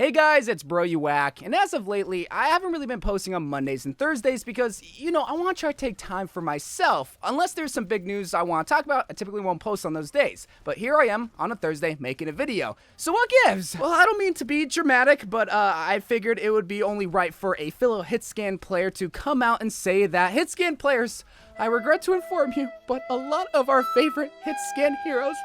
Hey guys, it's Bro You Whack, and as of lately, I haven't really been posting on Mondays and Thursdays because, I want to try to take time for myself. Unless there's some big news I want to talk about, I typically won't post on those days. But here I am on a Thursday making a video. So what gives? Well, I don't mean to be dramatic, but I figured it would be only right for a fellow Hitscan player to come out and say that Hitscan players, I regret to inform you, but a lot of our favorite Hitscan heroes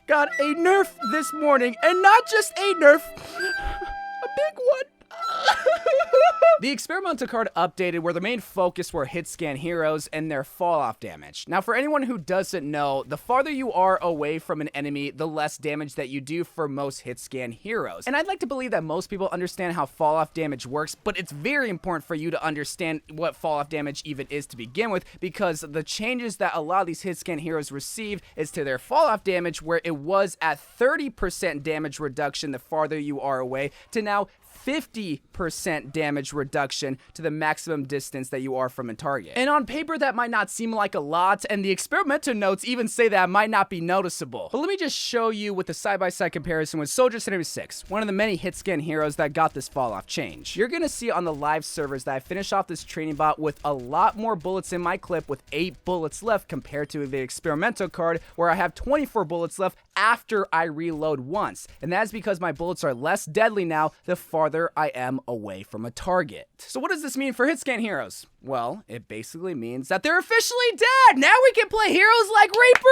got a nerf this morning, and not just a nerf, a big one. The experimental card updated where the main focus were Hitscan heroes and their falloff damage. Now, for anyone who doesn't know, the farther you are away from an enemy, the less damage that you do for most Hitscan heroes. And I'd like to believe that most people understand how falloff damage works, but it's very important for you to understand what falloff damage even is to begin with, because the changes that a lot of these Hitscan heroes receive is to their falloff damage, where it was at 30% damage reduction the farther you are away, to now 50% damage reduction to the maximum distance that you are from a target. And on paper, that might not seem like a lot, and the experimental notes even say that it might not be noticeable. But let me just show you with the side-by-side comparison with Soldier 76, one of the many Hitscan heroes that got this fall-off change. You're gonna see on the live servers that I finished off this training bot with a lot more bullets in my clip, with 8 bullets left, compared to the experimental card where I have 24 bullets left after I reload once. And that's because my bullets are less deadly now the farther I am away from a target. So what does this mean for Hitscan heroes? Well, it basically means that they're officially dead! Now we can play heroes like Reaper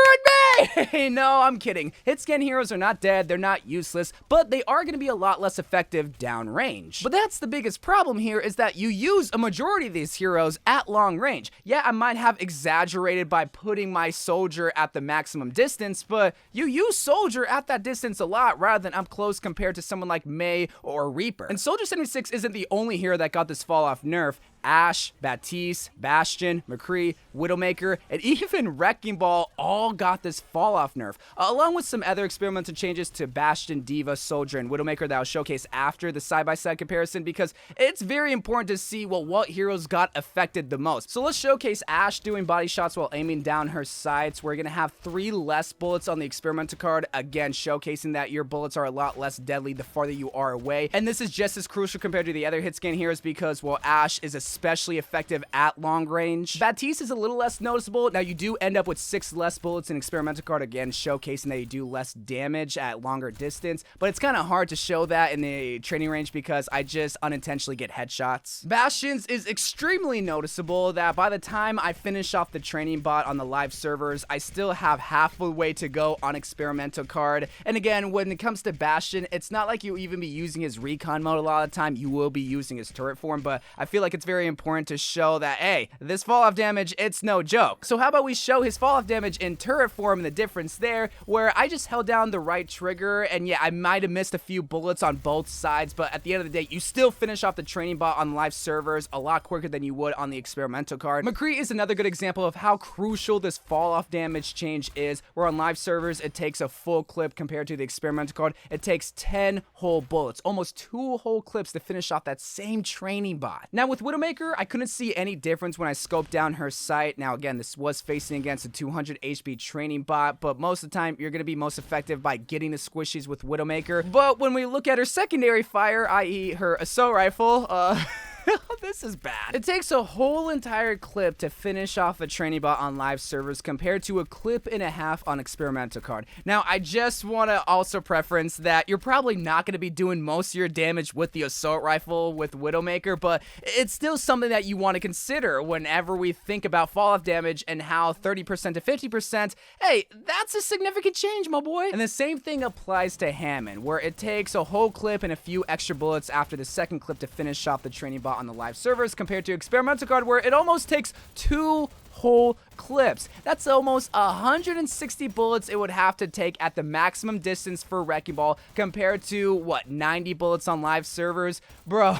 and me! No, I'm kidding. Hitscan heroes are not dead, they're not useless, but they are going to be a lot less effective downrange. But that's the biggest problem here, is that you use a majority of these heroes at long range. Yeah, I might have exaggerated by putting my soldier at the maximum distance, but you use soldier at that distance a lot rather than up close compared to someone like Mei or Reaper. And Soldier 76 isn't the only hero that got this fall off nerf. Ashe, Baptiste, Bastion, McCree, Widowmaker, and even Wrecking Ball all got this fall-off nerf, along with some other experimental changes to Bastion, Diva, Soldier, and Widowmaker that I'll showcase after the side-by-side comparison, because it's very important to see, well, what heroes got affected the most. So let's showcase Ashe doing body shots while aiming down her sights. We're going to have 3 less bullets on the experimental card, again showcasing that your bullets are a lot less deadly the farther you are away. And this is just as crucial compared to the other Hitscan heroes because, well, Ashe is especially effective at long range. Baptiste is a little less noticeable. Now, you do end up with 6 less bullets in experimental card, again showcasing that you do less damage at longer distance, but it's kind of hard to show that in the training range because I just unintentionally get headshots. Bastion's is extremely noticeable that by the time I finish off the training bot on the live servers, I still have half the way to go on experimental card. And again, when it comes to Bastion, it's not like you even be using his recon mode a lot of the time. You will be using his turret form, but I feel like it's very important to show that, hey, this fall-off damage, it's no joke. So how about we show his fall-off damage in turret form and the difference there, where I just held down the right trigger, and yeah, I might have missed a few bullets on both sides, but at the end of the day, you still finish off the training bot on live servers a lot quicker than you would on the experimental card. McCree is another good example of how crucial this fall-off damage change is, where on live servers, it takes a full clip compared to the experimental card. It takes 10 whole bullets, almost 2 whole clips to finish off that same training bot. Now, with Widowmaker, I couldn't see any difference when I scoped down her sight. Now, again, this was facing against a 200 HP training bot, but most of the time, you're going to be most effective by getting the squishies with Widowmaker. But when we look at her secondary fire, i.e. her assault rifle, this is bad. It takes a whole entire clip to finish off a training bot on live servers compared to a clip and a half on experimental card. Now, I just want to also preference that you're probably not going to be doing most of your damage with the assault rifle with Widowmaker, but it's still something that you want to consider whenever we think about fall-off damage and how 30% to 50%, hey, that's a significant change, my boy. And the same thing applies to Hammond, where it takes a whole clip and a few extra bullets after the second clip to finish off the training bot on the live servers, compared to experimental card where it almost takes 2 whole clips. That's almost 160 bullets it would have to take at the maximum distance for Wrecking Ball, compared to, what, 90 bullets on live servers? Bro,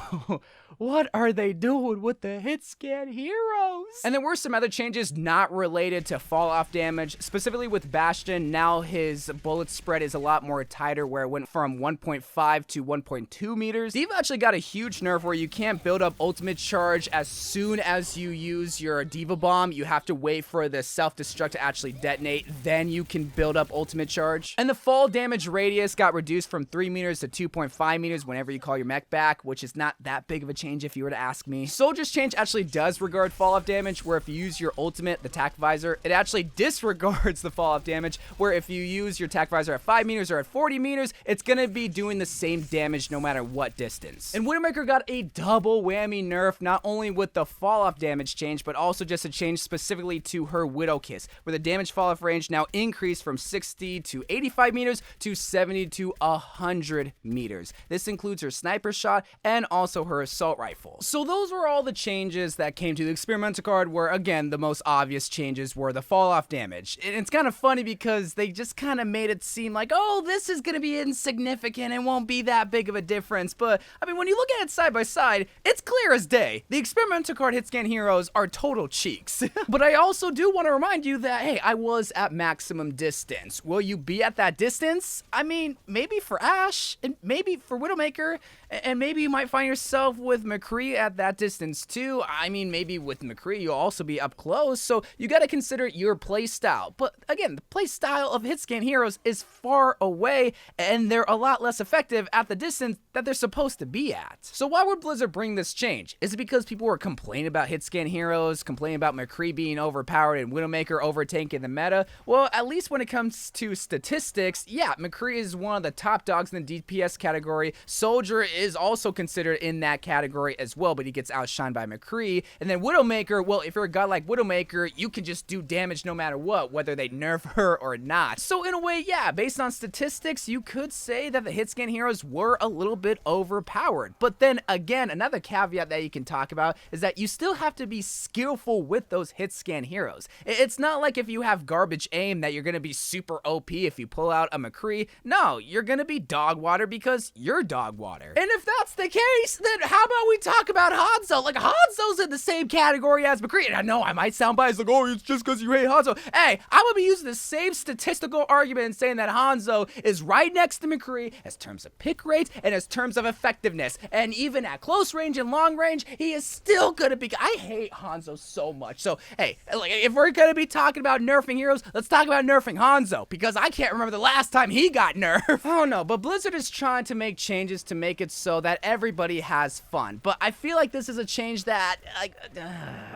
what are they doing with the Hitscan heroes? And there were some other changes not related to fall-off damage, specifically with Bastion. Now his bullet spread is a lot more tighter, where it went from 1.5 to 1.2 meters. Diva actually got a huge nerf where you can't build up ultimate charge as soon as you use your Diva bomb. You have to wait for the self-destruct to actually detonate, then you can build up ultimate charge. And the fall damage radius got reduced from 3 meters to 2.5 meters whenever you call your mech back, which is not that big of a change if you were to ask me. Soldier's change actually does regard fall-off damage, where if you use your ultimate, the tac visor, it actually disregards the fall-off damage, where if you use your tac visor at 5 meters or at 40 meters, it's gonna be doing the same damage no matter what distance. And Widowmaker got a double whammy nerf, not only with the fall-off damage change, but also just a change specifically to her Widow Kiss, where the damage fall-off range now increased from 60 to 85 meters to 70 to 100 meters. This includes her sniper shot and also her assault rifle. So those were all the changes that came to the experimental card, where again, the most obvious changes were the fall-off damage. And it's kind of funny because they just kind of made it seem like, oh, this is going to be insignificant and won't be that big of a difference. But I mean, when you look at it side by side, it's clear as day. The experimental card Hitscan heroes are total cheeks. But I also do want to remind you that, hey, I was at maximum distance. Will you be at that distance? I mean, maybe for Ashe, and maybe for Widowmaker, and maybe you might find yourself with McCree at that distance too. I mean, maybe with McCree, you'll also be up close, so you got to consider your play style. But again, the play style of Hitscan heroes is far away, and they're a lot less effective at the distance that they're supposed to be at. So why would Blizzard bring this change? Is it because people were complaining about Hitscan heroes, complaining about McCree being overpowered and Widowmaker overtanking the meta? Well, at least when it comes to statistics, yeah, McCree is one of the top dogs in the DPS category. Soldier is also considered in that category as well, but he gets outshined by McCree. And then Widowmaker, well, if you're a guy like Widowmaker, you can just do damage no matter what, whether they nerf her or not. So in a way, yeah, based on statistics, you could say that the Hitscan heroes were a little bit overpowered. But then again, another caveat that you can talk about is that you still have to be skillful with those Hitscan heroes. It's not like if you have garbage aim that you're going to be super OP if you pull out a McCree. No, you're going to be dog water because you're dog water. And if that's the case, then how about we talk about Hanzo? Like, Hanzo's in the same category as McCree. And I know I might sound biased, like, oh, it's just because you hate Hanzo. Hey, I'm going to be using the same statistical argument and saying that Hanzo is right next to McCree as terms of pick rate and as terms of effectiveness. And even at close range and long range, he is still going to be... I hate Hanzo so much. So, hey, like, if we're going to be talking about nerfing heroes, let's talk about nerfing Hanzo, because I can't remember the last time he got nerfed. Oh no, but Blizzard is trying to make changes to make it so that everybody has fun. But I feel like this is a change that, like,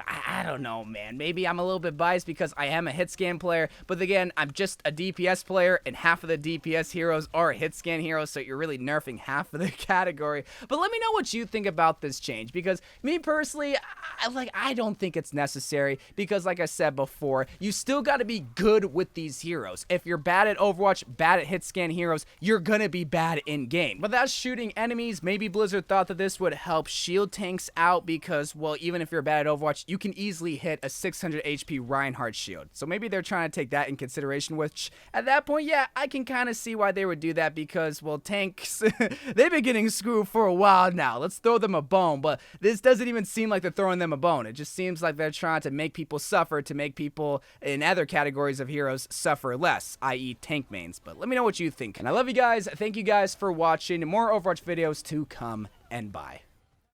I don't know, man. Maybe I'm a little bit biased because I am a Hitscan player, but again, I'm just a DPS player, and half of the DPS heroes are Hitscan heroes, so you're really nerfing half of the category. But let me know what you think about this change, because me personally, I don't think it's necessary, because like I said before, you still got to be good with these heroes. If you're bad at Overwatch, bad at Hitscan heroes, you're gonna be bad in game. But that's shooting enemies. Maybe Blizzard thought that this would help shield tanks out because, well, even if you're bad at Overwatch, you can easily hit a 600 HP Reinhardt shield. So maybe they're trying to take that in consideration, which at that point, yeah, I can kind of see why they would do that, because, well, tanks, they've been getting screwed for a while now. Let's throw them a bone. But this doesn't even seem like they're throwing them a bone. It just seems like they're trying to make people suffer, to make people in other categories of heroes suffer less, i.e. tank mains. But let me know what you think. And I love you guys. Thank you guys for watching. More Overwatch videos to come, and bye.